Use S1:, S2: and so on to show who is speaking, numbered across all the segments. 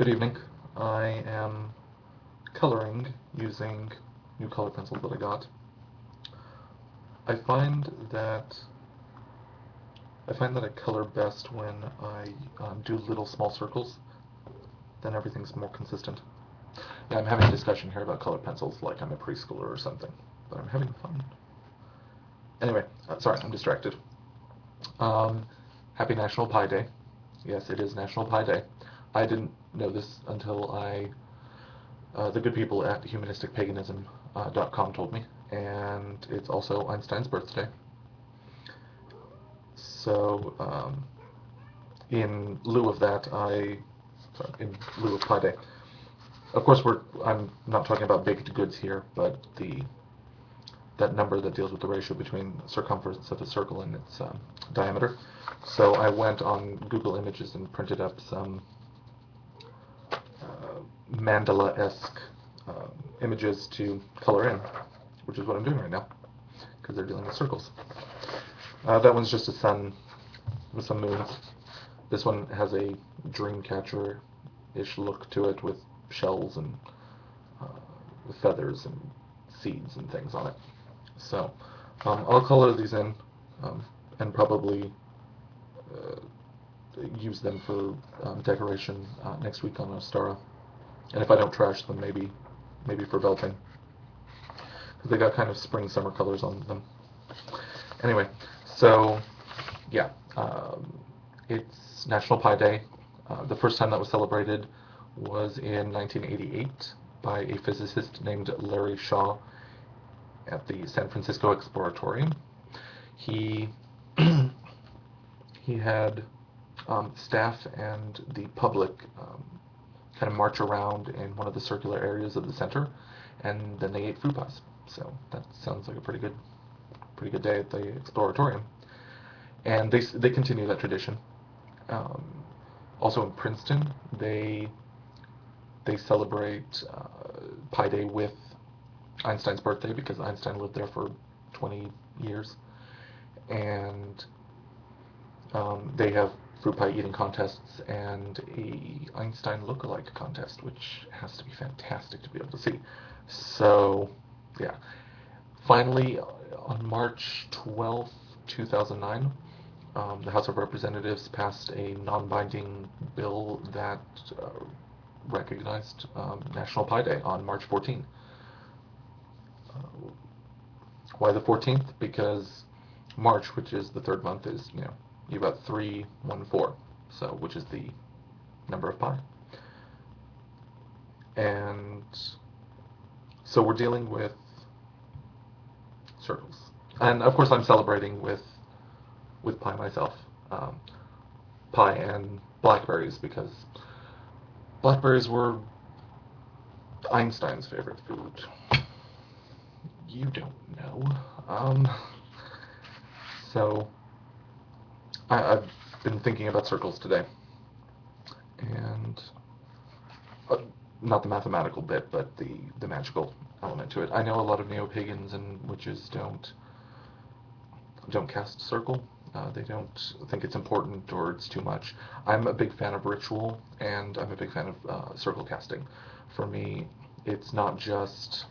S1: Good evening. I am coloring using new color pencils that I got. I find that I find that I color best when I do little small circles. Then everything's more consistent. Yeah, I'm having a discussion here about color pencils like I'm a preschooler or something, but I'm having fun. Anyway, sorry, I'm distracted. Um, Happy National Pie Day. Yes, it is National Pie Day. I didn't know this until the good people at humanisticpaganism.com told me, and it's also Einstein's birthday. So, in lieu of that, in lieu of Pi Day, of course, I'm not talking about baked goods here, but that number that deals with the ratio between circumference of a circle and its diameter. So I went on Google Images and printed up some mandala-esque images to color in, which is what I'm doing right now, because they're dealing with circles. That one's just a sun with some moons. This one has a dream catcher-ish look to it with shells and with feathers and seeds and things on it. So I'll color these in and probably use them for decoration next week on Ostara. And if I don't trash them, maybe for belting, because they got kind of spring summer colors on them. Anyway, so yeah, it's National Pie Day. The first time that was celebrated was in 1988 by a physicist named Larry Shaw at the San Francisco Exploratorium. He he had staff and the public kind of march around in one of the circular areas of the center, and then they ate fruit pies. So that sounds like a pretty good day at the Exploratorium. And they continue that tradition. Um, Also in Princeton, they celebrate Pi Day with Einstein's birthday because Einstein lived there for 20 years, and they have fruit pie eating contests and a Einstein look-alike contest, which has to be fantastic to be able to see. So, yeah. Finally, on March 12th, 2009, the House of Representatives passed a non-binding bill that recognized National Pie Day on March 14th. Why the 14th? Because March, which is the third month, is, you've got 3, 1, 4, so which is the number of pi. And so we're dealing with circles. And of course I'm celebrating with pie myself. Pie and blackberries, because blackberries were Einstein's favorite food. You don't know. So I've been thinking about circles today, and not the mathematical bit, but the magical element to it. I know a lot of neo-pagans and witches don't cast circle. They don't think it's important or it's too much. I'm a big fan of ritual, and I'm a big fan of circle casting. For me, it's not just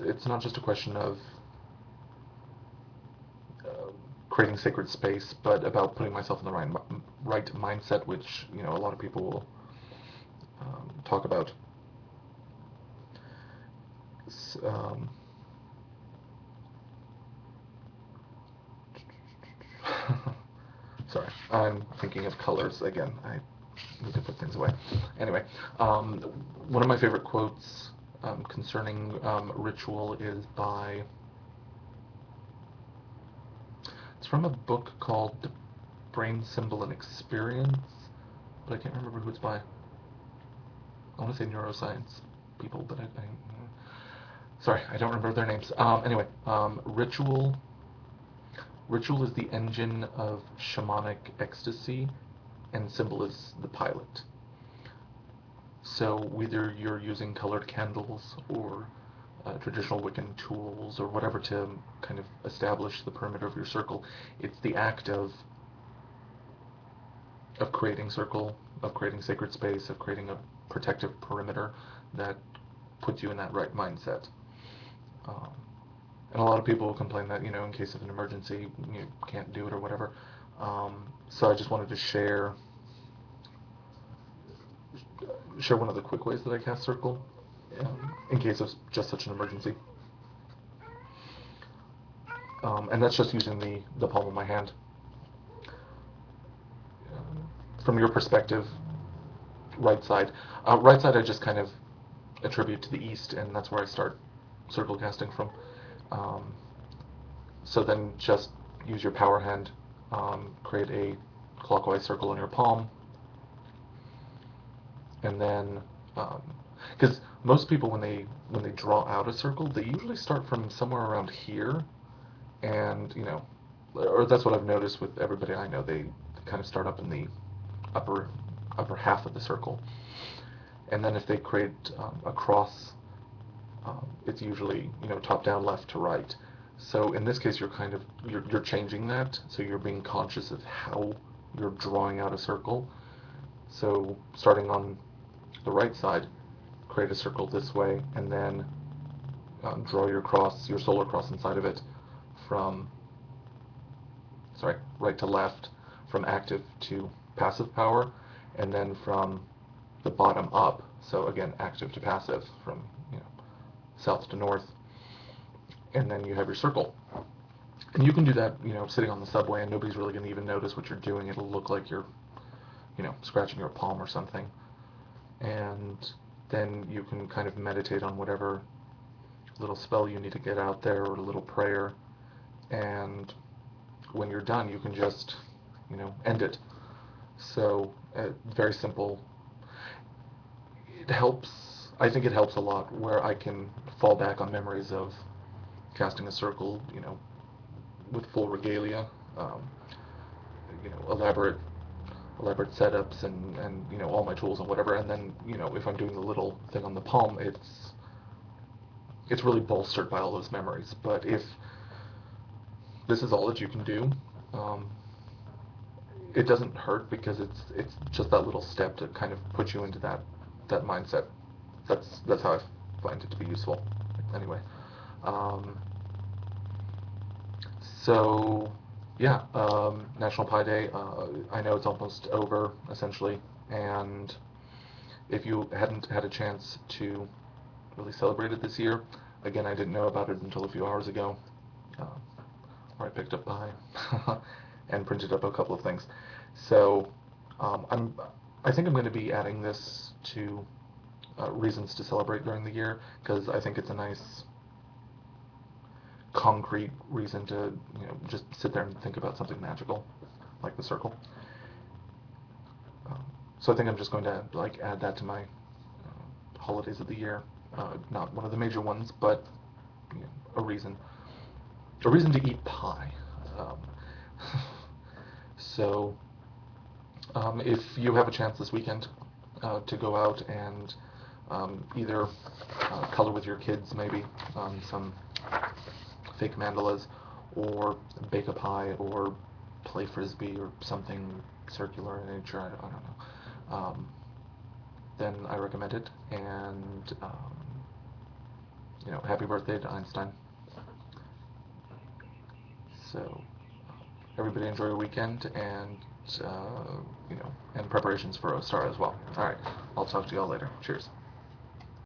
S1: it's not just a question of creating sacred space, but about putting myself in the right mindset, which a lot of people will talk about. Sorry, I'm thinking of colors again. I need to put things away. Anyway, one of my favorite quotes concerning ritual is by... It's from a book called The Brain, Symbol, and Experience, but I can't remember who it's by. I want to say Neuro-science people, but sorry, I don't remember their names. Anyway, ritual is the engine of shamanic ecstasy, and symbol is the pilot. So whether you're using colored candles or traditional Wiccan tools or whatever to kind of establish the perimeter of your circle. It's the act of creating circle, of creating sacred space, of creating a protective perimeter that puts you in that right mindset. Um, and a lot of people will complain that, in case of an emergency, you can't do it or whatever. So I just wanted to share one of the quick ways that I cast circle in case of just such an emergency. And that's just using the palm of my hand. From your perspective, right side. Right side I just kind of attribute to the east, and that's where I start circle casting from. So then just use your power hand, create a clockwise circle in your palm, and then, because most people when they draw out a circle, they usually start from somewhere around here, and or that's what I've noticed with everybody I know. They kind of start up in the upper half of the circle, and then if they create a cross, it's usually top down, left to right. So in this case, you're changing that, so you're being conscious of how you're drawing out a circle. So starting on the right side, create a circle this way, and then draw your solar cross inside of it from right to left, from active to passive power, and then from the bottom up, so again active to passive, from south to north, and then you have your circle. And you can do that sitting on the subway, and nobody's really going to even notice what you're doing. It'll look like you're scratching your palm or something. And then you can kind of meditate on whatever little spell you need to get out there, or a little prayer, and when you're done you can just end it. So very simple. I think it helps a lot where I can fall back on memories of casting a circle with full regalia, elaborate setups, and all my tools and whatever. And then if I'm doing the little thing on the palm, it's really bolstered by all those memories. But if this is all that you can do, it doesn't hurt, because it's just that little step to kind of put you into that mindset. That's how I find it to be useful. Anyway, so yeah, National Pie Day. I know it's almost over essentially, and if you hadn't had a chance to really celebrate it this year, again, I didn't know about it until a few hours ago, where I picked up pie and printed up a couple of things. So I think I'm going to be adding this to reasons to celebrate during the year, because I think it's a nice concrete reason to just sit there and think about something magical like the circle. So I think I'm just going to add that to my holidays of the year. Not one of the major ones, but a reason to eat pie. So if you have a chance this weekend to go out and either color with your kids, maybe some fake mandalas, or bake a pie, or play frisbee, or something circular in nature, I don't know, then I recommend it. And happy birthday to Einstein. So everybody enjoy your weekend, and and preparations for OSTAR as well. All right, I'll talk to y'all later. Cheers.